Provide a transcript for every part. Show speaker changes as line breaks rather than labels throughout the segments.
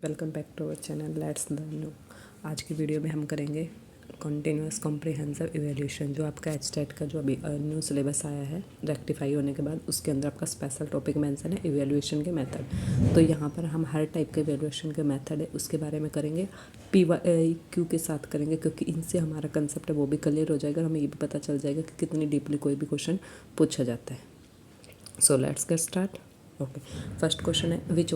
Welcome back to our channel let's learn. आज की video में हम करेंगे कॉन्टिन्यूस कॉम्प्रिहेंसिव इवैल्यूएशन। जो आपका एचटेट का जो अभी न्यू सिलेबस आया है रेक्टिफाई होने के बाद, उसके अंदर आपका स्पेशल टॉपिक मेंशन है इवैल्यूएशन के मेथड। तो यहाँ पर हम हर टाइप के इवैल्यूएशन के मेथड है उसके बारे में करेंगे, PYQ के साथ करेंगे, क्योंकि इनसे हमारा कंसेप्ट है वो भी क्लियर हो जाएगा और हमें ये भी पता चल जाएगा कि कितनी डीपली कोई भी क्वेश्चन पूछा जाता है। So let's get start. Okay, first question है which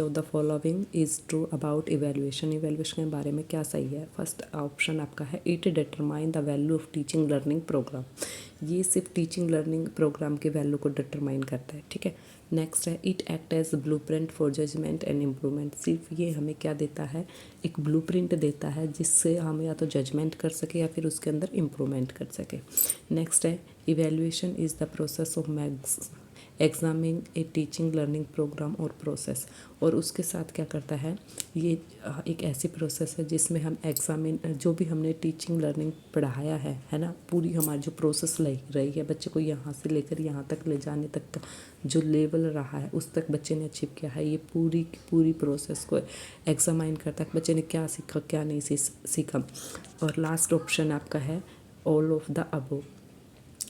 of the following is true about evaluation. Evaluation के बारे में क्या सही है। फर्स्ट ऑप्शन आपका है it determine the value of teaching learning programme. ये सिर्फ टीचिंग लर्निंग प्रोग्राम के वैल्यू को डिटरमाइन करता है, ठीक है। नेक्स्ट है it act as blueprint for judgement and improvement. सिर्फ ये हमें क्या देता है, एक ब्लूप्रिंट देता है जिससे हम या तो जजमेंट कर सके या फिर उसके अंदर इम्प्रूवमेंट कर सके। नेक्स्ट है evaluation is the process of examining a teaching learning programme और प्रोसेस। और उसके साथ क्या करता है, ये एक ऐसी प्रोसेस है जिसमें हम एग्जामिन जो भी हमने टीचिंग लर्निंग पढ़ाया है ना, पूरी हमारी जो प्रोसेस रही है बच्चे को यहाँ से लेकर यहाँ तक ले जाने तक का जो लेवल रहा है उस तक बच्चे ने अचीव किया है, ये पूरी की पूरी प्रोसेस को एग्जामाइन करता है बच्चे ने क्या सीखा क्या नहीं सीखा। और लास्ट ऑप्शन आपका है ऑल ऑफ द अबव।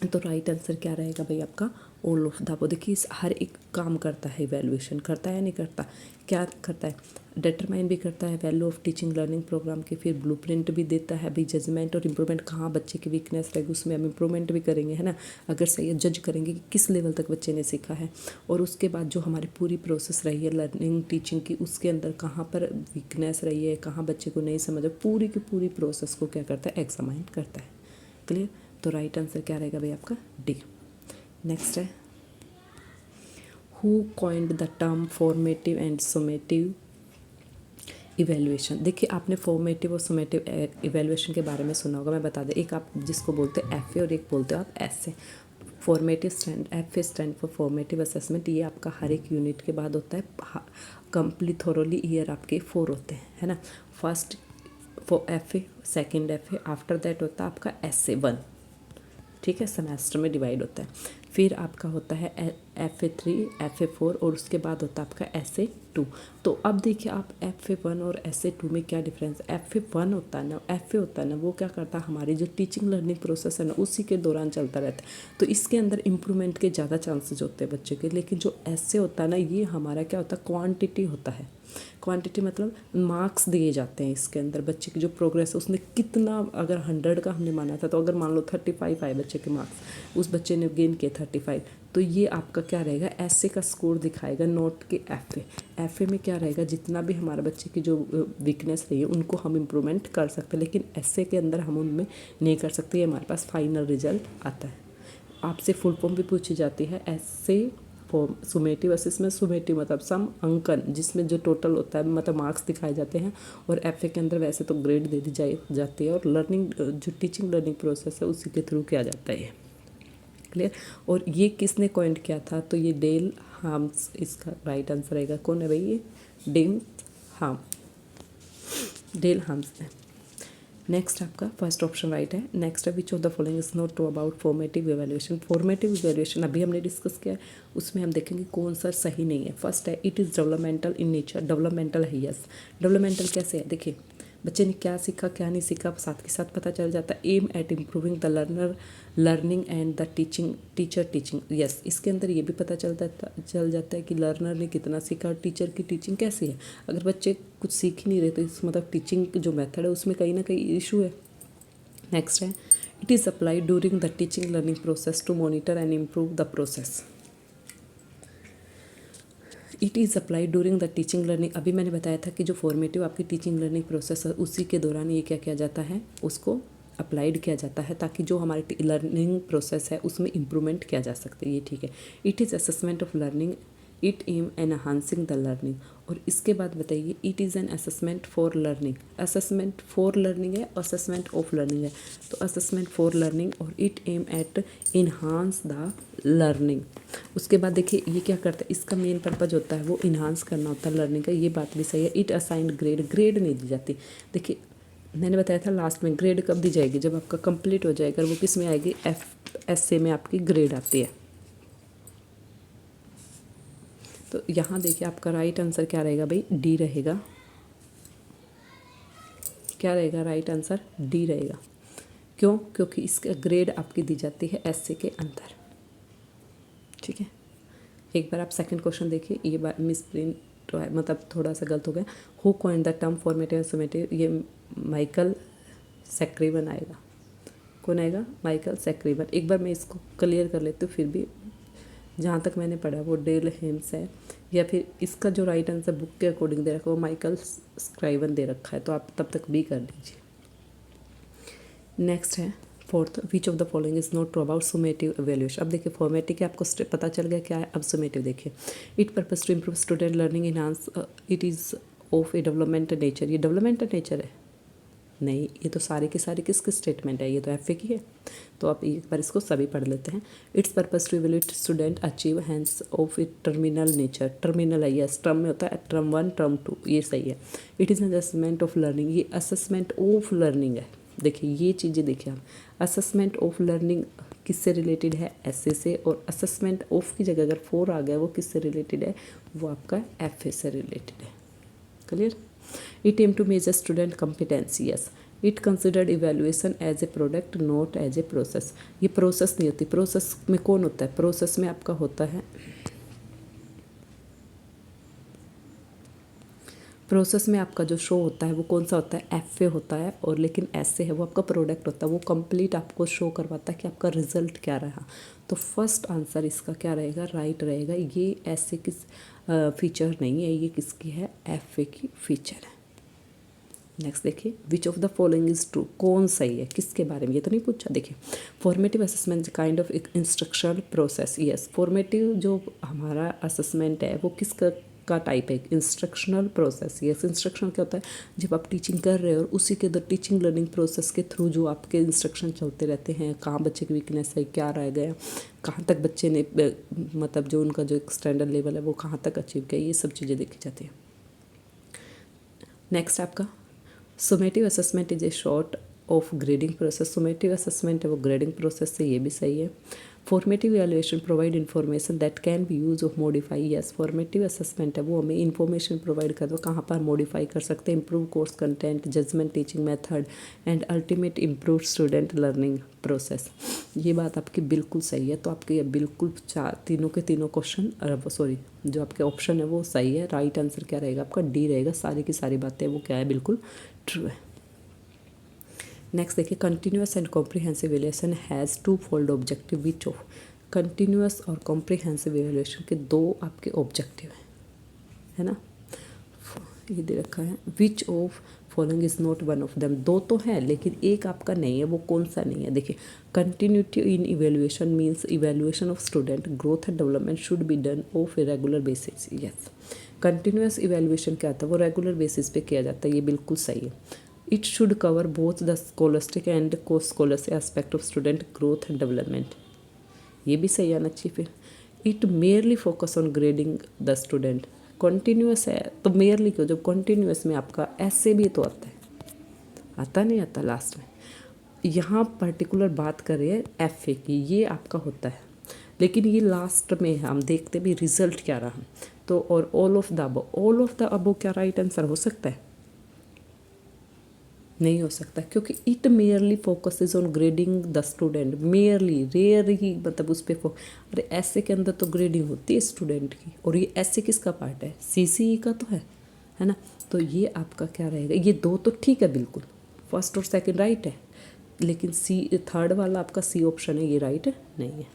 तो राइट आंसर क्या रहेगा भाई आपका ऑल ऑफ द अबव। देखिए हर एक काम करता है, इवैल्यूएशन करता है या नहीं करता, क्या करता है, डिटरमाइन भी करता है value of teaching learning programme की, फिर ब्लूप्रिंट भी देता है भाई, जजमेंट और इम्प्रूवमेंट कहाँ बच्चे की वीकनेस रहेगी उसमें हम इम्प्रूवमेंट भी करेंगे, है ना, अगर सही है जज करेंगे कि किस लेवल तक बच्चे ने सीखा है। और उसके बाद जो हमारी पूरी प्रोसेस रही है लर्निंग टीचिंग की, उसके अंदर कहाँ पर वीकनेस रही है, कहाँ बच्चे को नहीं समझ, पूरी की पूरी प्रोसेस को क्या करता है, एग्जामाइन करता है। क्लियर। तो राइट आंसर क्या रहेगा भाई आपका डी। नेक्स्ट है who coined the term formative and summative evaluation. देखिए आपने फॉर्मेटिव और समेटिव इवैल्यूएशन के बारे में सुना होगा, मैं बता दें, एक आप जिसको बोलते हैं एफ ए और एक बोलते हो आप S A. Formative F A stand for formative assessment. ये आपका हर एक यूनिट के बाद होता है, कंप्लीट थोरोली ईयर आपके 4 होते हैं, है ना। First for F A, second F A, after that होता है आपका एस ए 1, ठीक है, सेमेस्टर में डिवाइड होता है। फिर आपका होता है FA3, FA4 और उसके बाद होता है आपका SA2। तो अब देखिए आप FA1 और SA2 में क्या डिफरेंस। FA1 होता है ना, FA होता है ना, वो क्या करता है, हमारी जो टीचिंग लर्निंग प्रोसेस है ना उसी के दौरान चलता रहता है, तो इसके अंदर इम्प्रूवमेंट के ज़्यादा चांसेस होते हैं बच्चे के। लेकिन जो SA होता है ना, ये हमारा क्या होता है, क्वान्टिटी होता है। क्वांटिटी मतलब मार्क्स दिए जाते हैं इसके अंदर, बच्चे की जो प्रोग्रेस है उसने कितना, अगर 100 का हमने माना था तो अगर मान लो 35 आए बच्चे के मार्क्स, उस बच्चे ने गेन किए 35, तो ये आपका क्या रहेगा, ऐसे का स्कोर दिखाएगा, नोट के एफ ए में क्या रहेगा, जितना भी हमारे बच्चे की जो वीकनेस रही है उनको हम इम्प्रूवमेंट कर सकते हैं, लेकिन ऐसे के अंदर हम उनमें नहीं कर सकते, ये हमारे पास फाइनल रिजल्ट आता है। आपसे फुल फॉर्म भी पूछी जाती है ऐसे फॉर्म, सुमेटिव असेसमेंट, सुमेटिव मतलब सम अंकन, जिसमें जो टोटल होता है मतलब मार्क्स दिखाए जाते हैं, और एफ ए के अंदर वैसे तो ग्रेड दे दी जाती है, और लर्निंग जो टीचिंग लर्निंग प्रोसेस है उसी के थ्रू किया जाता है। क्लियर। और ये किसने कॉइंट किया था, तो ये डेल हार्म्स इसका राइट आंसर रहेगा। कौन है भाई, ये डेल हार्म्स ने। नेक्स्ट आपका फर्स्ट ऑप्शन राइट है। नेक्स्ट है which of the following is not true about formative evaluation. Formative evaluation अभी हमने डिस्कस किया है, उसमें हम देखेंगे कौन सा सही नहीं है। फर्स्ट है it is developmental in nature. Developmental है, यस। डेवलपमेंटल कैसे है, देखिए बच्चे ने क्या सीखा क्या नहीं सीखा साथ के साथ पता चल जाता है। Aim at improving the learning and the teacher teaching, yes. इसके अंदर ये भी पता चल जाता है कि लर्नर ने कितना सीखा और टीचर की टीचिंग कैसी है। अगर बच्चे कुछ सीख ही नहीं रहे तो इस मतलब टीचिंग जो मेथड है उसमें कहीं ना कहीं इशू है। नेक्स्ट है it is applied during the teaching learning process to monitor and improve the process. It is applied during the teaching learning. अभी मैंने बताया था कि जो फॉर्मेटिव आपकी टीचिंग लर्निंग प्रोसेस है उसी के दौरान ये क्या किया जाता है, उसको अप्लाइड किया जाता है, ताकि जो हमारी लर्निंग प्रोसेस है उसमें इम्प्रूवमेंट किया जा सकता है, ये ठीक है। It is assessment of learning, it aim enhancing the learning. और इसके बाद बताइए it is an assessment for learning. Assessment for learning है, असेसमेंट ऑफ लर्निंग है, तो असेसमेंट फॉर लर्निंग और it aim at enhance the learning. उसके बाद देखिए ये क्या करता है, इसका मेन पर्पज होता है वो इन्हांस करना होता है लर्निंग का, ये बात भी सही है। इट असाइंड ग्रेड नहीं दी जाती। देखिए मैंने बताया था लास्ट में ग्रेड कब दी जाएगी, जब आपका कंप्लीट हो जाएगा, वो किस में आएगी, FSA में आपकी ग्रेड आती है। तो यहाँ देखिए आपका राइट आंसर क्या रहेगा भाई, डी रहेगा। क्या रहेगा राइट आंसर, डी रहेगा। क्यों? क्योंकि इसका ग्रेड आपकी दी जाती है एसए के अंदर। ठीक है, एक बार आप सेकंड क्वेश्चन देखिए, ये बात मिस प्रिंट तो है, मतलब थोड़ा सा गलत हो गया। Who coined the term formative and summative, ये माइकल सैक्रिवन आएगा। कौन आएगा? माइकल सैक्रिवन। एक बार मैं इसको क्लियर कर लेती हूँ, फिर भी जहाँ तक मैंने पढ़ा वो डेल हेम्स है, या फिर इसका जो राइट आंसर बुक के अकॉर्डिंग दे रखा है वो माइकल स्क्राइवन दे रखा है, तो आप तब तक भी कर लीजिए। नेक्स्ट है fourth, which of the following is not true about summative evaluation. अब देखिए फॉर्मेटिव के आपको पता चल गया क्या है। अब सुमेटिव देखिए, it purpose to improve student learning enhance, it is of a development nature. ये डेवलपमेंट नेचर है? नहीं, ये तो सारे के सारे किसके स्टेटमेंट है, ये तो एफ ए की है। तो आप एक बार इसको सभी पढ़ लेते हैं। Its purpose to evaluate student achievements of it terminal nature. Terminal है, यस, टर्म में होता है टर्म 1 टर्म 2, ये सही है। It is assessment of learning, ये असेसमेंट ऑफ लर्निंग है। देखिए ये चीज़ें देखिए आप, असेसमेंट ऑफ लर्निंग किससे रिलेटेड है, एसए से, और असेसमेंट ऑफ की जगह अगर 4 आ गया वो किससे रिलेटेड है, वो आपका एफ ए से रिलेटेड है। Clear? It aim to measure student competency, yes. It considered evaluation as a product not as a process. ये प्रोसेस नहीं होती। प्रोसेस में कौन होता है? प्रोसेस में आपका होता है, प्रोसेस में आपका जो शो होता है वो कौन सा होता है, एफ ए होता है। और लेकिन ऐसे है वो आपका प्रोडक्ट होता है, वो कंप्लीट आपको शो करवाता है कि आपका रिजल्ट क्या रहा। तो फर्स्ट आंसर इसका क्या रहेगा, राइट रहेगा। ये ऐसे किस फीचर नहीं है, ये किसकी है, एफ ए की फीचर है। नेक्स्ट देखिए, which of the following is true, कौन सही है, किसके बारे में, ये तो नहीं पूछा। देखिए formative assessment kind of instructional process, yes. Formative जो हमारा असेसमेंट है वो किसका का टाइप है, इंस्ट्रक्शनल प्रोसेस, यस। इंस्ट्रक्शन क्या होता है, जब आप टीचिंग कर रहे हो और उसी के अंदर टीचिंग लर्निंग प्रोसेस के थ्रू जो आपके इंस्ट्रक्शन चलते रहते हैं, कहाँ बच्चे की वीकनेस है, क्या रह गया, कहाँ तक बच्चे ने मतलब जो उनका जो एक स्टैंडर्ड लेवल है वो कहाँ तक अचीव किया, ये सब चीज़ें देखी जाती हैं। नेक्स्ट आपका summative assessment is a short of grading process. Summative assessment है वो ग्रेडिंग प्रोसेस से, ये भी सही है। Formative evaluation provide information that can be use of modify, yes. Formative assessment है वो हमें इन्फॉर्मेशन प्रोवाइड कर दो, कहाँ पर मॉडिफाई कर सकते हैं, improve course content, judgement teaching method and ultimate improve student learning process. ये बात आपकी बिल्कुल सही है। तो आपके बिल्कुल तीनों के तीनों क्वेश्चन, सॉरी जो आपके ऑप्शन है वो सही है। राइट आंसर क्या रहेगा आपका, डी रहेगा। सारी की सारी बातें वो क्या है, बिल्कुल ट्रू है। नेक्स्ट देखिए, continuous and comprehensive evaluation has twofold objective, which of. Continuous और कॉम्प्रिहेंसिव इवैल्यूएशन के दो आपके ऑब्जेक्टिव है ना, ये दे रखा है। Which of following is not one of them, दो तो है लेकिन एक आपका नहीं है, वो कौन सा नहीं है। देखिए continuity in evaluation means evaluation of student growth and development should be done of a regular basis, yes. Continuous evaluation क्या आता है, वो रेगुलर बेसिस पे किया जाता है, ये बिल्कुल सही है। It should cover both the scholastic and co scholastic aspect of student growth and development, ये भी सही आना चाहिए। फिर it merely focus on grading the student, continuous है तो मेयरली क्यों, जब कॉन्टीन्यूअस में आपका ऐसे भी तो आता है, आता नहीं आता लास्ट में। यहाँ पर्टिकुलर बात कर रहे हैं एफ ए की, ये आपका होता है, लेकिन ये लास्ट में हम देखते भी रिजल्ट क्या रहा। तो और all of the above, all of the above क्या राइट आंसर हो सकता है, नहीं हो सकता, क्योंकि it merely focuses on grading the student, merely, rare ही मतलब उस पर अरे ऐसे के अंदर तो ग्रेडिंग होती है स्टूडेंट की, और ये ऐसे किसका पार्ट है, सीसीई का तो है ना। तो ये आपका क्या रहेगा, ये दो तो ठीक है बिल्कुल, फर्स्ट और सेकंड राइट है, लेकिन सी थर्ड वाला आपका सी ऑप्शन है, ये राइट नहीं है।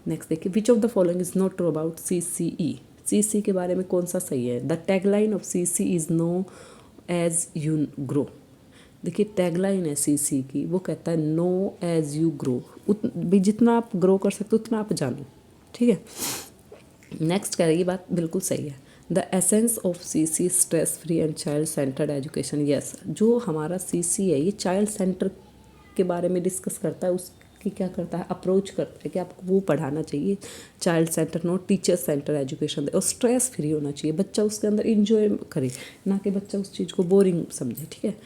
नेक्स्ट देखिए, which of the following is not true about CCE. CC के बारे में कौन सा सही है, the tagline of CC is know as you grow. देखिए टैगलाइन है सीसी की, वो कहता है नो एज यू ग्रो, भी जितना आप ग्रो कर सकते हो उतना आप जानो, ठीक है। नेक्स्ट कह रही ये बात बिल्कुल सही है। The essence of CC stress free and child centred education, yes. जो हमारा सीसी है ये चाइल्ड सेंटर के बारे में डिस्कस करता है, उसकी क्या करता है, अप्रोच करता है कि आपको वो पढ़ाना चाहिए, child center not teacher center education दे, और स्ट्रेस फ्री होना चाहिए, बच्चा उसके अंदर इंजॉय करे, ना कि बच्चा उस चीज़ को बोरिंग समझे, ठीक है।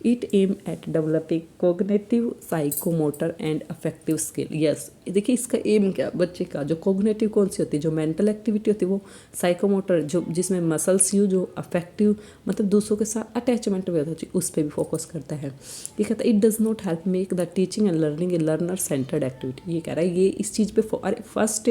It aim at developing cognitive psychomotor and affective skill. Yes, देखिए इसका एम क्या, बच्चे का जो कोग्नेटिव कौन सी होती है, जो मेंटल एक्टिविटी होती है वो, साइकोमोटर जो जिसमें मसल्स यूज हो, अफेक्टिव मतलब दूसरों के साथ अटैचमेंट भी होता है उस पर भी फोकस करता है। ये कहता है it does not help make the teaching and learning A learner centred activity. ये कह रहा है ये इस चीज़ पे अरे फर्स्ट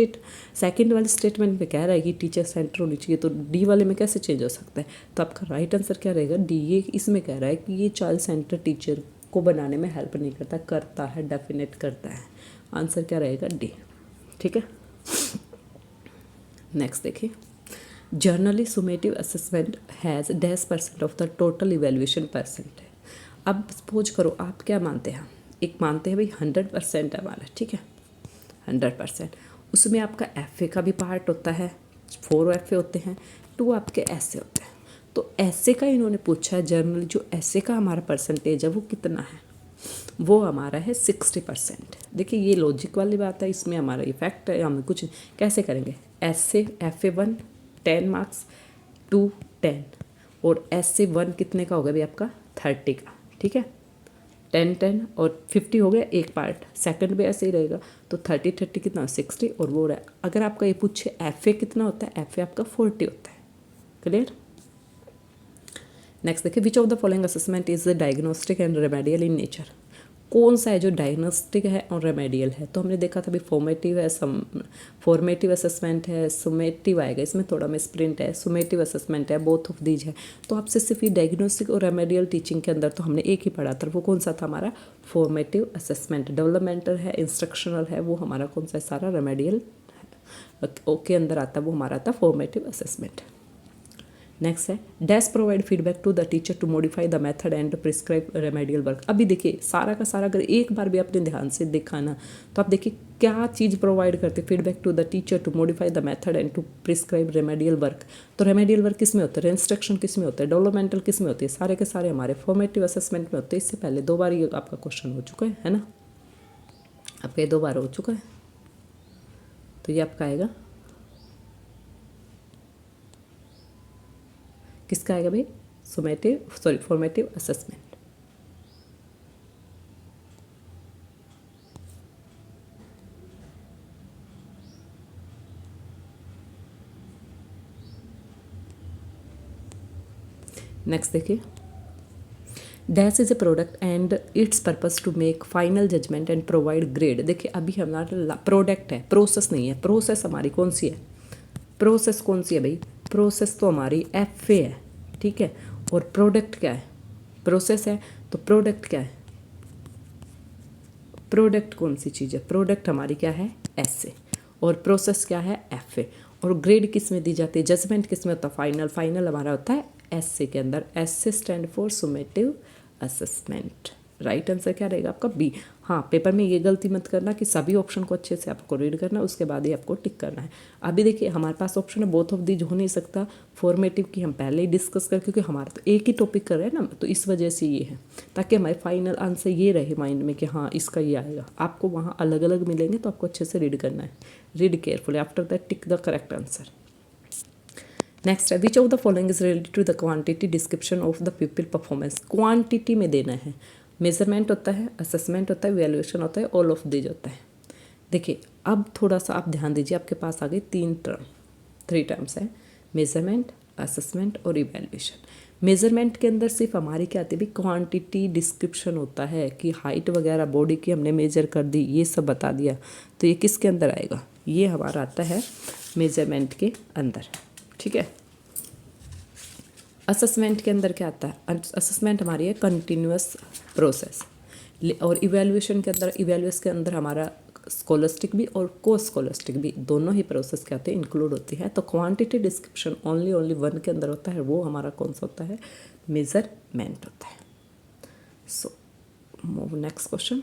सेकंड वाले स्टेटमेंट में कह रहा है कि टीचर सेंटर होनी चाहिए, तो डी वाले में कैसे चेंज हो सकता है? तो आपका राइट आंसर क्या रहेगा? डी। ये इसमें कह रहा है कि ये चाइल्ड सेंटर टीचर को बनाने में हेल्प नहीं करता, करता है, डेफिनेट करता है। आंसर क्या रहेगा? डी। ठीक है, नेक्स्ट देखिए, generally summative assessment has 10% of the total evaluation percent है। अब सपोज करो आप क्या मानते हैं, एक मानते हैं भाई 100% है हमारा, ठीक है 100%, उसमें आपका एफ का भी पार्ट होता है, 4 एफ होते हैं, 2 आपके ऐसे होते हैं। तो ऐसे का इन्होंने पूछा है, जर्नली जो ऐसे का हमारा परसेंटेज है वो कितना है, वो हमारा है 60%। देखिए ये लॉजिक वाली बात है, इसमें हमारा इफेक्ट है, हम कुछ कैसे करेंगे, ऐसे FA1 10 मार्क्स 2 10 और SA1 कितने का होगा भाई आपका 30 का, ठीक है 10 10 और 50 हो गया एक पार्ट, सेकंड भी ऐसे ही रहेगा, तो 30 30 कितना 60 और वो रहा। अगर आपका ये पूछे FA कितना होता है, FA आपका 40 होता है। क्लियर? नेक्स्ट देखिए, which of the following assessment is diagnostic and remedial in nature. कौन सा है जो डायग्नोस्टिक है और रेमेडियल है? तो हमने देखा था भी फॉर्मेटिव है, फॉर्मेटिव असेसमेंट है, सुमेटिव आएगा, इसमें थोड़ा में स्प्रिंट है, सुमेटिव असेसमेंट है, बोथ ऑफ दीज है। तो आपसे सिर्फ ये डायग्नोस्टिक और रेमेडियल टीचिंग के अंदर तो हमने एक ही पढ़ा था, वो कौन सा था हमारा फॉर्मेटिव असेसमेंट। डेवलपमेंटल है, इंस्ट्रक्शनल है, वो हमारा कौन सा है सारा रेमेडियल के अंदर आता है, वो हमारा था फॉर्मेटिव असेसमेंट। नेक्स्ट है, dash provide feedback to the teacher to modify the method and prescribe remedial work. अभी देखिए सारा का सारा अगर एक बार भी आपने ध्यान से देखा ना, तो आप देखिए क्या चीज़ प्रोवाइड करते, feedback to the teacher to modify the method and to prescribe remedial work. तो रेमेडियल वर्क किस में होता है, इंस्ट्रक्शन किस में होता है, डेवलपमेंटल किस में होती है, सारे के सारे हमारे फॉर्मेटिव असेसमेंट में होते हैं। इससे पहले 2 बार ये आपका क्वेश्चन हो चुका है ना, आपका ये 2 बार हो चुका है। तो ये आपका आएगा, किसका आएगा भाई, फॉर्मेटिव असेसमेंट। नेक्स्ट देखिए, dash is a product and its purpose to make final judgement and provide grade. देखिए अभी हमारा प्रोडक्ट है, प्रोसेस नहीं है। प्रोसेस हमारी कौन सी है, प्रोसेस कौन सी है भाई, प्रोसेस तो हमारी FA है, ठीक है, और प्रोडक्ट क्या है, प्रोसेस है, तो प्रोडक्ट क्या है, प्रोडक्ट कौन सी चीज़ है, प्रोडक्ट हमारी क्या है SA, और प्रोसेस क्या है FA। और ग्रेड किस में दी जाती है, जजमेंट किस में होता है, फाइनल। फाइनल हमारा होता है SA के अंदर। SA stand for summative assessment. Right answer क्या रहेगा आपका B। हाँ, पेपर में ये गलती मत करना कि सभी ऑप्शन को अच्छे से आपको रीड करना है, उसके बाद ही आपको टिक करना है। अभी देखिए हमारे पास ऑप्शन है, बोथ ऑफ दीज हो नहीं सकता। फॉर्मेटिव की हम पहले ही डिस्कस कर, क्योंकि हमारा तो एक ही टॉपिक कर रहे हैं ना, तो इस वजह से ये है, ताकि हमारे फाइनल आंसर ये रहे माइंड में कि हाँ इसका ये आएगा। आपको वहाँ अलग अलग मिलेंगे तो आपको अच्छे से रीड करना है, read carefully, after that tick the correct answer. Next है, which of the following is related to the quantity description of the people performance. Quantity में देना है, मेजरमेंट होता है, असेसमेंट होता है, वैल्यूएशन होता है, ऑल ऑफ दीज होता है। देखिए अब थोड़ा सा आप ध्यान दीजिए, आपके पास आ गई 3 टर्म्स है, मेजरमेंट, असेसमेंट और इवैल्यूएशन। मेजरमेंट के अंदर सिर्फ हमारी क्या आती है भी, क्वांटिटी डिस्क्रिप्शन होता है कि हाइट वगैरह बॉडी की हमने मेजर कर दी, ये सब बता दिया, तो ये किसके अंदर आएगा, ये हमारा आता है मेजरमेंट के अंदर, ठीक है। असेसमेंट के अंदर क्या आता है, असेसमेंट हमारी है कंटिन्यूअस प्रोसेस, और इवैल्यूएशन के अंदर हमारा स्कॉलस्टिक भी और को स्कॉलस्टिक भी दोनों ही प्रोसेस क्या होते हैं, इंक्लूड होती है। तो क्वांटिटी डिस्क्रिप्शन ओनली 1 के अंदर होता है, वो हमारा कौन सा होता है, मेजरमेंट होता है। So move next question.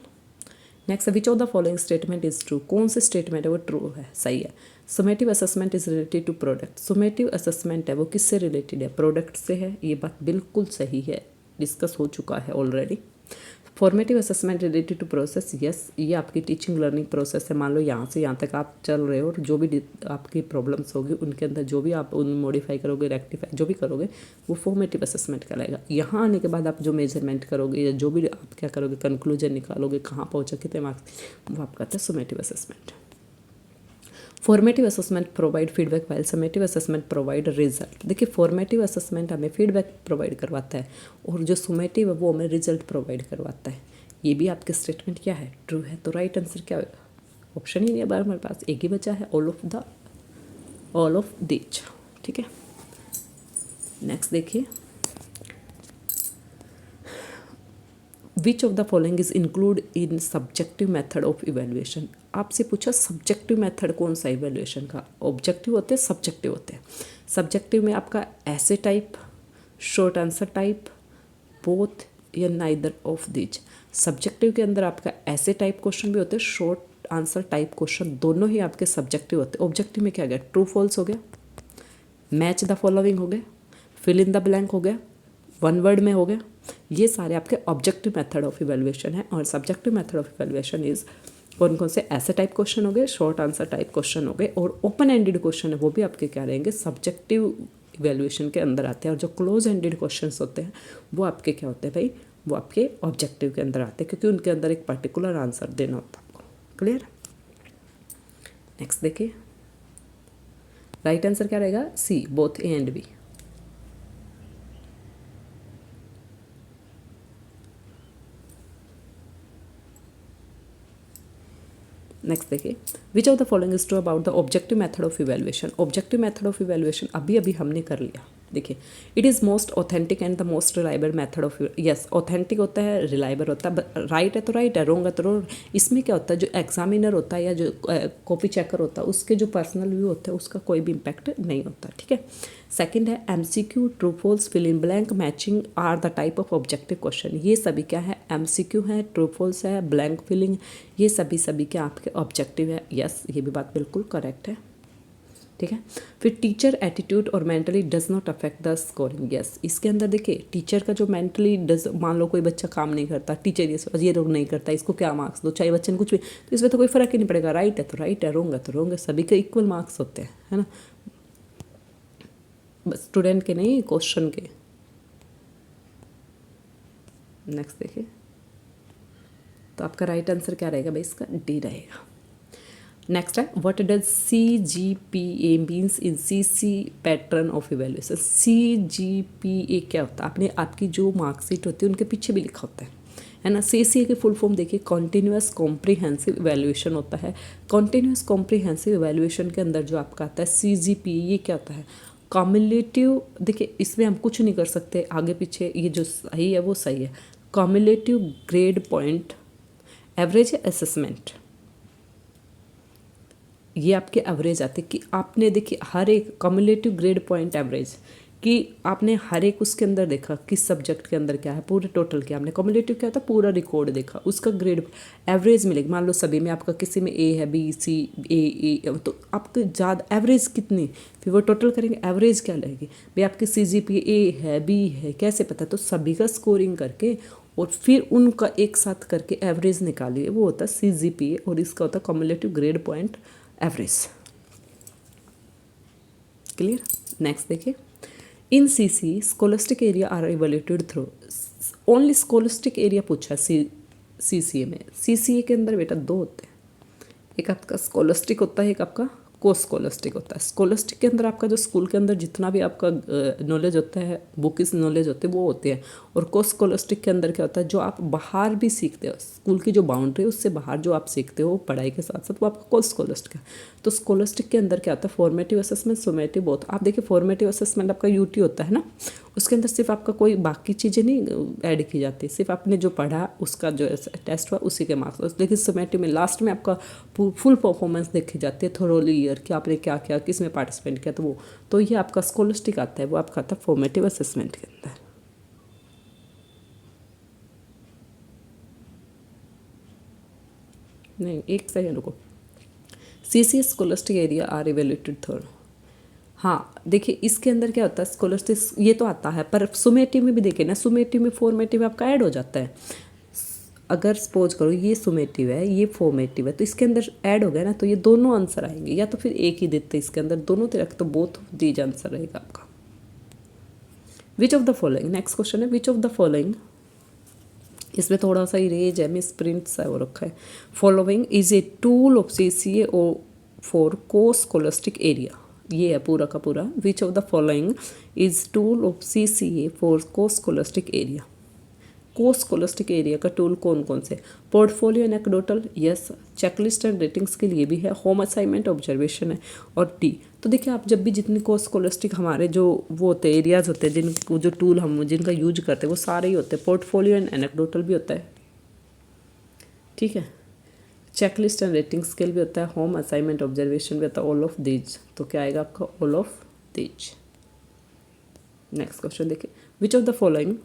Next, which of the following statement is true. कौन से स्टेटमेंट है वो ट्रू है, सही है। Summative assessment is related to product. Summative assessment है वो किससे रिलेटेड है, प्रोडक्ट से है, ये बात बिल्कुल सही है, डिस्कस हो चुका है already. Formative assessment related to process, yes ये आपकी टीचिंग लर्निंग प्रोसेस है। मान लो यहाँ से यहाँ तक आप चल रहे हो और जो भी आपकी प्रॉब्लम्स होगी उनके अंदर जो भी आप उन मॉडिफाई करोगे, रेक्टिफाई जो भी करोगे, वो फॉर्मेटिव असेसमेंट कहलाएगा। यहाँ आने के बाद आप जो मेजरमेंट करोगे या जो भी आप क्या करोगे, कंक्लूजन निकालोगे, कहाँ पहुँचा, कितने मार्क्स, वो आपका था summative assessment. Formative assessment provide feedback while summative assessment provide result. देखिए फॉर्मेटिव असेसमेंट हमें फीडबैक प्रोवाइड करवाता है और जो समेटिव है वो हमें रिजल्ट प्रोवाइड करवाता है। ये भी आपके स्टेटमेंट क्या है, ट्रू है। तो राइट आंसर क्या होगा, ऑप्शन ही नहीं है बार हमारे पास, एक ही बचा है, ऑल ऑफ दीज। ठीक है, नेक्स्ट देखिए, which of the following is include in subjective method of evaluation. आपसे पूछा सब्जेक्टिव मेथड कौन सा इवेल्युएशन का, ऑब्जेक्टिव होते हैं, सब्जेक्टिव होते हैं। सब्जेक्टिव में आपका ऐसे type, short answer type, both या नाइदर ऑफ दिज। सब्जेक्टिव के अंदर आपका ऐसे टाइप क्वेश्चन भी होते हैं, शॉर्ट आंसर टाइप क्वेश्चन, दोनों ही आपके सब्जेक्टिव होते हैं। ऑब्जेक्टिव में क्या गया, ट्रू फॉल्स हो गया, मैच द फॉलोइंग हो गया, फिल इन द ब्लैंक हो गया, वन वर्ड में हो गया, ये सारे आपके ऑब्जेक्टिव मेथड ऑफ इवैल्यूएशन है। और subjective method of evaluation is कौन कौन से, ऐसे टाइप क्वेश्चन हो गए, शॉर्ट आंसर टाइप क्वेश्चन हो गए, और ओपन एंडेड क्वेश्चन है वो भी आपके क्या रहेंगे, सब्जेक्टिव इवैल्यूएशन के अंदर आते हैं। और जो क्लोज एंडेड क्वेश्चन होते हैं वो आपके क्या होते हैं भाई, वो आपके ऑब्जेक्टिव के अंदर आते हैं, क्योंकि उनके अंदर एक पर्टिकुलर आंसर देना होता है आपको। क्लियर। नेक्स्ट देखिए, राइट आंसर क्या रहेगा, C, both A and B. Next देखिए, which of the following is true about the objective method of evaluation. Objective method of evaluation अभी अभी हमने कर लिया। देखिए, it is most authentic and the most reliable method of, yes authentic होता है, reliable होता है, राइट है तो राइट है, रॉन्ग है तो रॉन्ग। इसमें क्या होता है, जो एग्जामिनर होता है या जो कॉपी चेकर होता है उसके जो पर्सनल व्यू होता है उसका कोई भी इम्पैक्ट नहीं होता। ठीक है। सेकंड है MCQ, true false, fill in blank, matching are the type of objective question. ये सभी क्या है, एमसीक्यू है, ट्रू फॉल्स है, ब्लैंक फिलिंग, ये सभी क्या आपके ऑब्जेक्टिव है। यस, ये भी बात बिल्कुल करेक्ट है। ठीक है। फिर टीचर एटीट्यूड और mentally does not affect the scoring. Yes, इसके अंदर देखिए टीचर का जो मेंटली डज, मान लो कोई बच्चा काम नहीं करता, टीचर ये रोग नहीं करता, इसको क्या मार्क्स दो, चाहे बच्चे ने कुछ भी, तो इसमें तो कोई फर्क ही नहीं पड़ेगा, राइट है तो राइट है, रॉन्ग है तो रॉन्ग है, सभी के इक्वल मार्क्स होते हैं, है ना, बस स्टूडेंट के नहीं, क्वेश्चन के। नेक्स्ट देखिए, तो आपका राइट आंसर क्या रहेगा भाई, इसका डी रहेगा। नेक्स्ट है, what does CGPA means in CC pattern of evaluation. CGPA क्या होता है, आपने आपकी जो मार्कशीट होती है उनके पीछे भी लिखा होता है ना। CCA की फुल फॉर्म देखिए, कॉन्टीन्यूअस कॉम्प्रीहेंसिव इवैल्यूएशन होता है। कॉन्टीन्यूअस कॉम्प्रीहेंसिव इवैल्यूएशन के अंदर जो आपका आता है CGPA, ये क्या होता है, कॉम्युलेटिव। देखिए इसमें हम कुछ नहीं कर सकते आगे पीछे, ये जो सही है वो सही है। Cumulative grade point average assessment, ये आपके एवरेज आते कि आपने देखिए हर एक कम्युलेटिव ग्रेड पॉइंट एवरेज कि आपने हर एक उसके अंदर देखा किस सब्जेक्ट के अंदर क्या है, पूरे टोटल क्या, आपने कम्युलेटिव क्या होता है, पूरा रिकॉर्ड देखा, उसका ग्रेड एवरेज मिलेगी। मान लो सभी में आपका किसी में ए है, बी सी ए, तो आपको ज़्यादा एवरेज कितनी, फिर वो टोटल करेंगे एवरेज क्या लगेगी भाई, आपकी CGPA ए है, बी है, कैसे पता, तो सभी का स्कोरिंग करके और फिर उनका एक साथ करके एवरेज निकालिए, वो होता है CGPA, और इसका होता है cumulative grade point average. Clear. Next देखिए, in CC scholastic area are evaluated through, only scholastic area पूछा CCA में। CCA के अंदर बेटा दो होते हैं, एक आपका स्कोलस्टिक होता है, एक आपका को स्कोलस्टिक होता है। स्कोलस्टिक के अंदर आपका जो स्कूल के अंदर जितना भी आपका नॉलेज होता है, बुकिस नॉलेज होते हैं वो होते हैं, और को स्कोलस्टिक के अंदर क्या होता है, जो आप बाहर भी सीखते हो, स्कूल की जो बाउंड्री है उससे बाहर जो आप सीखते हो पढ़ाई के साथ साथ, वो आपका को स्कोलस्टिक है। तो स्कोलस्टिक के अंदर क्या होता है, फॉर्मेटिव असेसमेंट, सुमेटिव बोथ। आप देखिए फॉर्मेटिव असेसमेंट आपका UT होता है ना, उसके अंदर सिर्फ आपका कोई बाकी चीज़ें नहीं ऐड की जाती, सिर्फ आपने जो पढ़ा उसका जो टेस्ट हुआ उसी के मार्क्स। लेकिन सुमेटिव में लास्ट में आपका फुल परफॉर्मेंस देखी जाती है, थोरोली ईयर कि आपने क्या किया, किस में पार्टिसिपेट किया, तो वो, तो ये आपका स्कोलस्टिक आता है, वो आपका आता है फॉर्मेटिव असेसमेंट के अंदर। नहीं, एक सेकेंड रुको, CC scholastic area are evaluated third. हाँ देखिए इसके अंदर क्या होता है, स्कोलस्टिक ये तो आता है, पर सुमेटिव में भी देखिए ना, सुमेटिव में फॉर्मेटिव आपका ऐड हो जाता है। अगर सपोज करो ये सुमेटिव है, ये फॉर्मेटिव है, तो इसके अंदर ऐड हो गया ना, तो ये दोनों आंसर आएंगे, या तो फिर एक ही देते इसके अंदर दोनों तरह, तो बोथ दीज आंसर रहेगा आपका। विच of the following, next question है विच ऑफ द फॉलोइंग, इसमें थोड़ा सा इरेज है, मिस प्रिंट सा हो रखा है। Following is a tool of CCA ओ फॉर को स्कॉलस्टिक एरिया, ये है पूरा का पूरा। Which of the following is tool of CCA for co scholastic area, co scholastic area का टूल कौन कौन से? Portfolio anecdotal, yes. Checklist and ratings के लिए भी है, होम असाइनमेंट, ऑब्जर्वेशन है, और डी। तो देखिए आप जब भी जितनी को स्कॉलस्टिक हमारे जो वो होते हैं एरियाज होते हैं, जिनको जो टूल हम जिनका यूज करते हैं वो सारे ही होते हैं। पोर्टफोलियो एंड एनेक्डोटल भी होता है, ठीक है, चेकलिस्ट एंड रेटिंग स्केल भी होता है, होम असाइनमेंट ऑब्जर्वेशन भी होता है, ऑल ऑफ दीज। तो क्या आएगा आपका? All of these. Next question देखिए, which of the following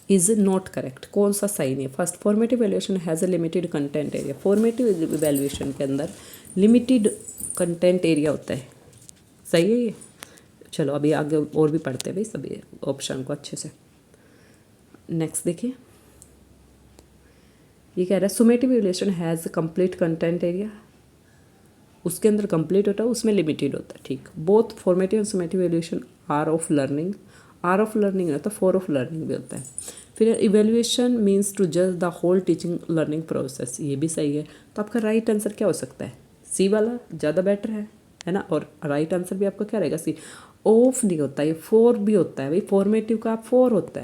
is not correct, कौन सा सही नहीं है? First, formative evaluation has a limited content area, formative evaluation के अंदर लिमिटेड कंटेंट एरिया होता है, सही है ये? चलो अभी आगे और भी पढ़ते हैं भाई सभी ऑप्शन को अच्छे से। नेक्स्ट देखिए, ये कह रहा है summative evaluation has complete content area, उसके अंदर कंप्लीट होता है, उसमें लिमिटेड होता है, ठीक। Both formative and summative evaluation are of learning, are of learning होता है, फोर ऑफ लर्निंग भी होता है। फिर इवैल्यूएशन मीन्स टू जज the whole teaching learning process, ये भी सही है। तो आपका राइट आंसर क्या हो सकता है? सी वाला ज़्यादा बेटर है ना, और राइट आंसर भी आपका क्या रहेगा? सी। ऑफ नहीं होता, ये फोर भी होता है भाई, फॉर्मेटिव का फोर होता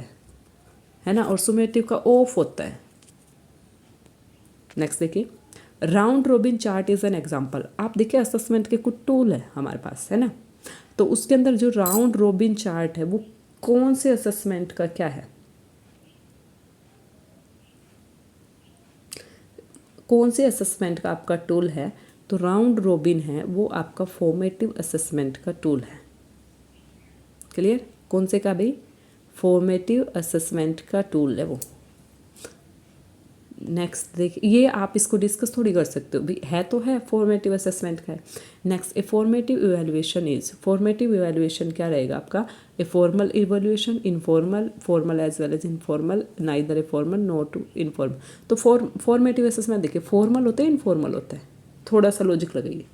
है ना, और सुमेटिव का ऑफ होता है। नेक्स्ट देखिए, round robin chart is an example. आप देखिए असेसमेंट के कुछ टूल है हमारे पास, है ना, तो उसके अंदर जो राउंड रोबिन चार्ट है वो कौन से असेसमेंट का क्या है? कौन से असेसमेंट का आपका टूल है? तो राउंड रोबिन है वो आपका फॉर्मेटिव असेसमेंट का टूल है। क्लियर? कौन से का भाई? फॉर्मेटिव असेसमेंट का टूल है वो। नेक्स्ट देखिए, ये आप इसको डिस्कस थोड़ी कर सकते हो भी, है तो है फॉर्मेटिव असेसमेंट का है। Next, a formative evaluation is, formative evaluation क्या रहेगा आपका? A formal evaluation, informal, formal as well as informal, neither a formal not informal. तो फॉर्मेटिव असेसमेंट देखिए फॉर्मल होता है, इनफॉर्मल होता है, थोड़ा सा लॉजिक लगाइए।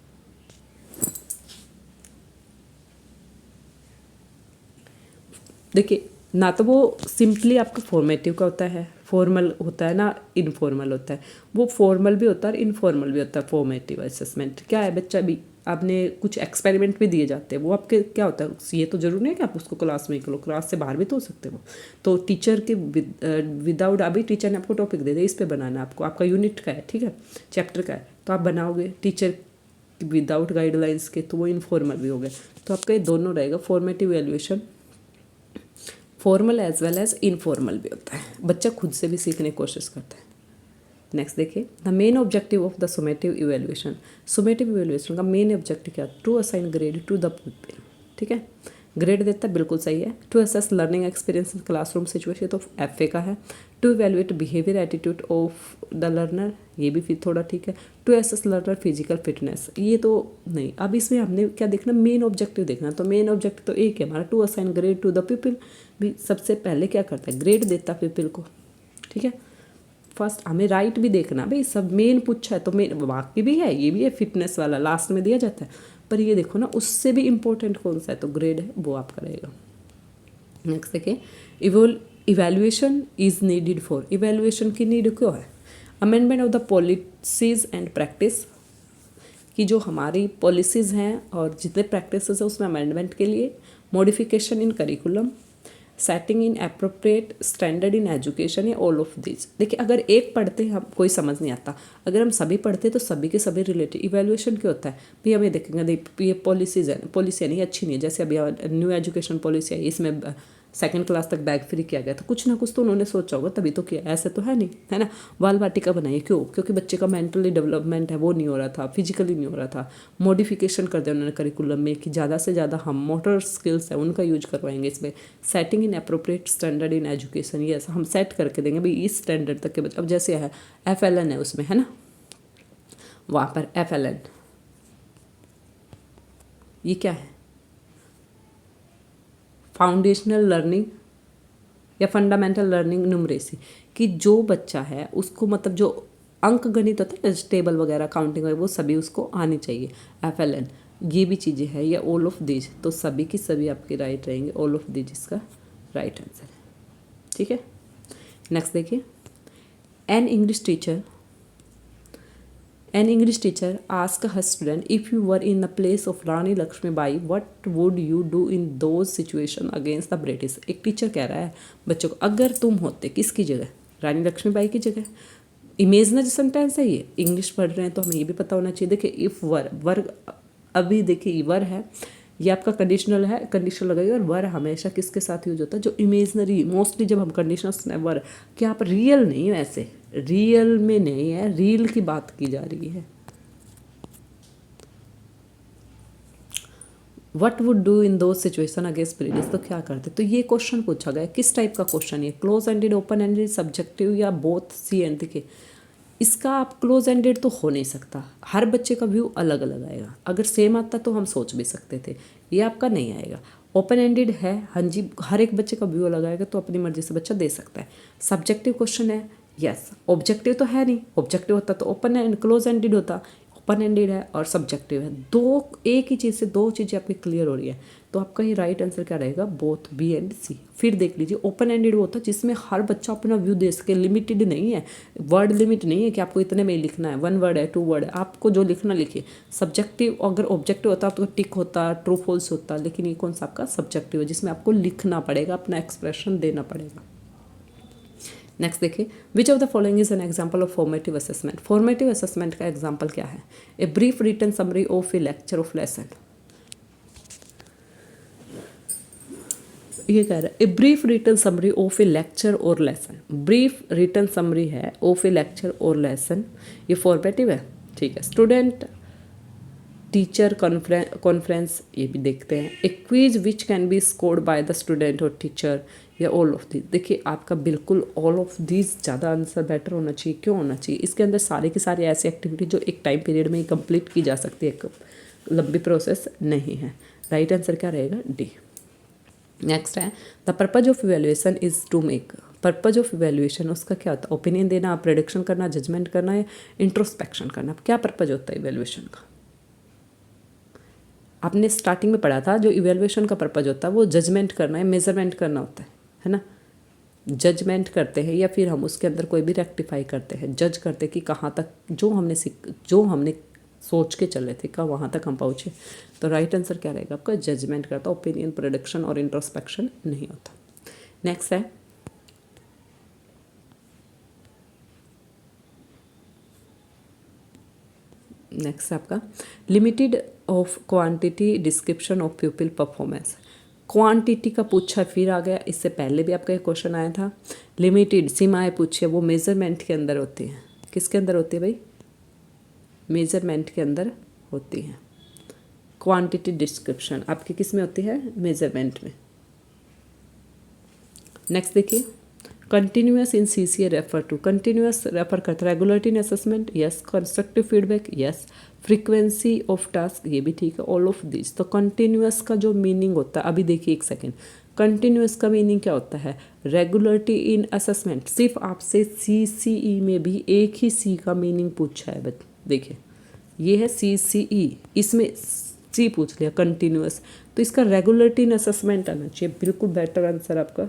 देखिए ना तो वो सिंपली आपका फॉर्मेटिव का होता है, फॉर्मल होता है ना इनफॉर्मल होता है, वो फॉर्मल भी होता है और इनफॉर्मल भी होता है। फॉर्मेटिव असेसमेंट क्या है बच्चा, भी आपने कुछ एक्सपेरिमेंट भी दिए जाते हैं, वो आपके क्या होता है, ये तो जरूरी नहीं है कि आप उसको क्लास में ही करो, क्लास से बाहर भी तो हो सकते हो। तो टीचर के विदाउट, अभी टीचर ने आपको टॉपिक दे दिया, इस पर बनाना आपको, आपका यूनिट का है, ठीक है, चैप्टर का है, तो आप बनाओगे टीचर विदाउट गाइडलाइंस के, तो वो इनफॉर्मल भी हो गए। तो आपका ये दोनों रहेगा, formative evaluation formal as well as informal भी होता है, बच्चा खुद से भी सीखने की कोशिश करता है। नेक्स्ट देखिए, the main objective of the summative evaluation, summative evaluation का मेन ऑब्जेक्टिव क्या? To assign grade to the people, ठीक है, ग्रेड देता है, बिल्कुल सही है। To assess learning experience in classroom situation, तो FA का है। To evaluate behaviour attitude of the learner, ये भी फिर थोड़ा ठीक है। To assess learner physical fitness, ये तो नहीं। अब इसमें हमने क्या देखना? मेन ऑब्जेक्टिव देखना। तो मेन ऑब्जेक्टिव तो एक है हमारा, to assign grade to the people, भी सबसे पहले क्या करता है? ग्रेड देता है पीपल को, ठीक है। फर्स्ट हमें राइट भी देखना भाई, सब मेन पूछा है तो मेन वाक्य भी है, ये भी है, फिटनेस वाला लास्ट में दिया जाता है, पर ये देखो ना उससे भी इम्पोर्टेंट कौन सा है, तो ग्रेड है, वो आपका रहेगा। नेक्स्ट देखिए, evaluation is needed for, evaluation की नीड क्यों है? Amendment of the policies and practice, कि जो हमारी पॉलिसीज़ हैं और जितने प्रैक्टिसेस हैं उसमें अमेंडमेंट के लिए। Modification in curriculum, setting in appropriate standard in education, या ऑल ऑफ दिस। देखिए अगर एक पढ़ते हम कोई समझ नहीं आता, अगर हम सभी पढ़ते तो सभी के सभी रिलेटेड। इवैल्यूएशन क्या होता है भी, हमें देखेंगे ये पॉलिसीज़ है, पॉलिसी नहीं अच्छी नहीं है, जैसे अभी न्यू एजुकेशन पॉलिसी है, इसमें सेकंड क्लास तक बैग फ्री किया गया, तो कुछ ना कुछ तो उन्होंने सोचा होगा तभी तो किया, ऐसे तो है नहीं, है ना। बाल वाटिका बनाई, क्यों? क्योंकि बच्चे का मेंटली डेवलपमेंट है वो नहीं हो रहा था, फिजिकली नहीं हो रहा था। मॉडिफिकेशन कर दिया उन्होंने करिकुलम में कि ज़्यादा से ज़्यादा हम मोटर स्किल्स है उनका यूज करवाएंगे इसमें। Setting in appropriate standard in education, ये ऐसा हम सेट करके देंगे भाई इस स्टैंडर्ड तक के बच्चे। अब जैसे है FLN है उसमें, है ना, वहाँ पर FLN ये क्या है? फाउंडेशनल लर्निंग या फंडामेंटल लर्निंग न्यूमरेसी, कि जो बच्चा है उसको मतलब जो अंक गणित होता है, टेबल वगैरह काउंटिंग वगैरह, वो सभी उसको आनी चाहिए। FLN ये भी चीज़ें हैं, या ऑल ऑफ दीज, तो सभी की सभी आपके राइट रहेंगे, ऑल ऑफ दीज इसका राइट आंसर है। ठीक है, नेक्स्ट देखिए, N English teacher asked her student, if you were in the place of Rani Lakshmibai, what would you do in those situations against the British? एक teacher कह रहा है बच्चों को, अगर तुम होते किसकी जगह, रानी लक्ष्मीबाई की जगह। इमेजनरी सेंटेंस है ये, इंग्लिश पढ़ रहे हैं तो हमें ये भी पता होना चाहिए। देखिए इफ वर अभी देखिए वर है, ये आपका कंडीशनल है, कंडीशनल लगेगा, और वर हमेशा किसके साथ यूज होता है, जो इमेजनरी। मोस्टली जब हम कंडीशनल सुना वर, क्या आप रियल नहीं हो, ऐसे रियल में नहीं है, रील की बात की जा रही है। वट वुड डू इन दो सिचुएशन अगेंस्ट ब्रिटिश, तो क्या करते, तो ये क्वेश्चन पूछा गया, किस टाइप का क्वेश्चन है, close ended, open ended, subjective, या बोथ सी एंड के। इसका आप क्लोज एंडेड तो हो नहीं सकता, हर बच्चे का व्यू अलग अलग आएगा। अगर सेम आता तो हम सोच भी सकते थे, ये आपका नहीं आएगा। ओपन एंडेड है, हाँ जी, हर एक बच्चे का व्यू अलग आएगा, तो अपनी मर्जी से बच्चा दे सकता है। सब्जेक्टिव क्वेश्चन है, यस। ऑब्जेक्टिव तो है नहीं, ऑब्जेक्टिव होता तो ओपन एंड क्लोज एंडेड होता, ओपन एंडेड है और सब्जेक्टिव है, दो एक ही चीज़ से दो चीज़ें आपकी क्लियर हो रही है, तो आपका ये राइट आंसर क्या रहेगा, बोथ बी एंड सी। फिर देख लीजिए, ओपन एंडेड वो होता है जिसमें हर बच्चा अपना व्यू दे सके, लिमिटेड नहीं है, वर्ड लिमिट नहीं है कि आपको इतने में ही लिखना है, 1 वर्ड है, 2 वर्ड है, आपको जो लिखना लिखिए। सब्जेक्टिव अगर ऑब्जेक्टिव होता तो टिक होता, ट्रू फॉल्स होता, लेकिन ये कौन सा आपका सब्जेक्टिव है, जिसमें आपको लिखना पड़ेगा, अपना एक्सप्रेशन देना पड़ेगा। नेक्स्ट देखिए, which of the following is an example of formative assessment. Formative assessment का एग्जाम्पल क्या है, a brief written summary of a lecture of lesson. ये कह रहा है a brief written summary of a lecture और लेसन। ब्रीफ रिटन समरी है of a lecture और लेसन, ये फॉर्मेटिव है। ठीक है, स्टूडेंट टीचर कॉन्फ्रेंस, ये भी देखते हैं। A quiz which can be scored by the student और टीचर, या ऑल ऑफ दीज। देखिए आपका बिल्कुल ऑल ऑफ दीज ज़्यादा आंसर बेटर होना चाहिए। क्यों होना चाहिए, इसके अंदर सारे की सारी ऐसी एक्टिविटी जो एक टाइम पीरियड में ही कंप्लीट की जा सकती है, एक लंबी प्रोसेस नहीं है। राइट आंसर क्या रहेगा, डी। नेक्स्ट है, the purpose of evaluation is to make. Purpose of evaluation उसका क्या होता है, ओपिनियन देना, प्रेडिक्शन करना, जजमेंट करना, या इंट्रोस्पेक्शन करना। क्या पर्पज होता है इवेल्युएशन का, आपने स्टार्टिंग में पढ़ा था, जो इवेल्युएशन का पर्पज होता है वो जजमेंट करना है, मेजरमेंट करना होता है ना। जजमेंट करते हैं, या फिर हम उसके अंदर कोई भी रेक्टिफाई करते हैं, जज करते हैं कि कहाँ तक जो हमने सोच के चले थे कहाँ वहाँ तक हम पहुँचे। तो राइट आंसर क्या रहेगा आपका, जजमेंट करता, ओपिनियन, प्रेडिक्शन और इंट्रोस्पेक्शन नहीं होता। नेक्स्ट है, नेक्स्ट आपका limited of quantity description of प्यूपिल performance. Quantity का पूछा फिर आ गया, इससे पहले भी आपका एक क्वेश्चन आया था। लिमिटेड सीमाएँ पूछे, वो मेजरमेंट के अंदर होती हैं। किसके अंदर होती है भाई, मेजरमेंट के अंदर होती हैं। क्वांटिटी डिस्क्रिप्शन आपकी किस में होती है, मेजरमेंट में। नेक्स्ट देखिए, continuous in CCA refer to. Continuous refer करता है regularity in assessment, yes. Constructive feedback, yes. Frequency of task, ये भी ठीक है, ऑल ऑफ दिस। तो कंटिन्यूअस का जो मीनिंग होता है, अभी देखिए एक सेकेंड, कंटिन्यूअस का मीनिंग क्या होता है, रेगुलरिटी इन असेसमेंट। सिर्फ आपसे CCE में भी एक ही सी का मीनिंग पूछा है, देखिए ये है CCE, इसमें सी पूछ लिया कंटिन्यूअस, तो इसका रेगुलरिटी इन असेसमेंट आना चाहिए। बिल्कुल बेटर आंसर आपका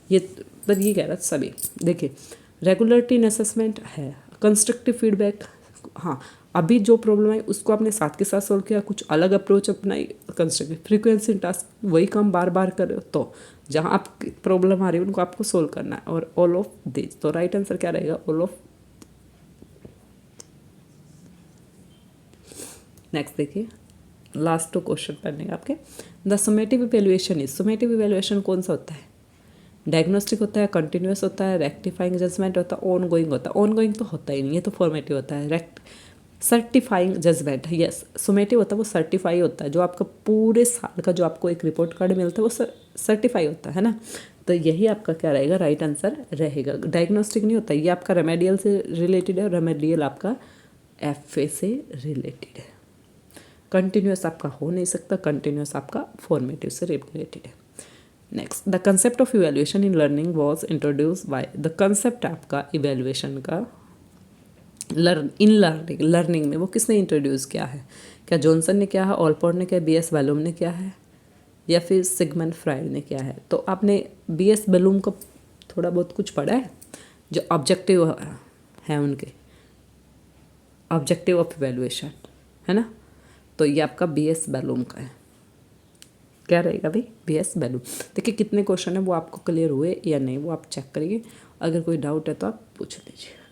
ये, पर ये कह रहा था सभी। देखिए रेगुलरिटी इन असेसमेंट है, कंस्ट्रक्टिव फीडबैक, हाँ अभी जो प्रॉब्लम है उसको आपने साथ के साथ सोल्व किया, कुछ अलग अप्रोच अपनाई, कंस्ट्रक्टिव। फ्रीक्वेंसी इन टास्क, वही काम बार बार करो, तो जहाँ आप प्रॉब्लम आ रही है उनको आपको सोल्व करना है। और ऑल ऑफ दिस, तो राइट आंसर क्या रहेगा, ऑल ऑफ। नेक्स्ट देखिए, लास्ट 2 क्वेश्चन पढ़ने का आपके। The summative evaluation is, summative evaluation कौन सा होता है, डायग्नोस्टिक होता है, कंटिन्यूअस होता है, रेक्टिफाइंग जजमेंट होता है, ऑन गोइंग होता है। ऑन गोइंग तो होता ही नहीं है, तो फॉर्मेटिव होता है। Certifying judgement, yes. सुमेटिव होता है वो सर्टिफाई होता है, जो आपका पूरे साल का जो आपको एक रिपोर्ट कार्ड मिलता है वो सर्टिफाई होता है ना। तो यही आपका क्या रहेगा, राइट आंसर रहेगा। डायग्नोस्टिक नहीं होता, ये आपका रेमेडियल से रिलेटेड है, रेमेडियल आपका FA से रिलेटेड है। कंटिन्यूअस आपका हो नहीं सकता, कंटिन्यूअस आपका फॉर्मेटिव से रिलेटेड है। Next, the concept of evaluation in learning was introduce by, the concept आपका इवेल्युएशन का लर्निंग में वो किसने इंट्रोड्यूस किया है? क्या जॉनसन ने किया है, ऑलपोर्ट ने किया, बीएस बैलूम ने किया है, या फिर सिगमंड फ्राइड ने किया है? तो आपने बीएस बैलूम को थोड़ा बहुत कुछ पढ़ा है, जो ऑब्जेक्टिव है उनके, ऑब्जेक्टिव ऑफ इवेल्युएशन, है ना? तो ये आपका बीएस बैलूम का है। क्या रहेगा भाई? B S Bloom. देखिए कितने क्वेश्चन है वो आपको क्लियर हुए या नहीं, वो आप चेक करिए। अगर कोई डाउट है तो आप पूछ लीजिए।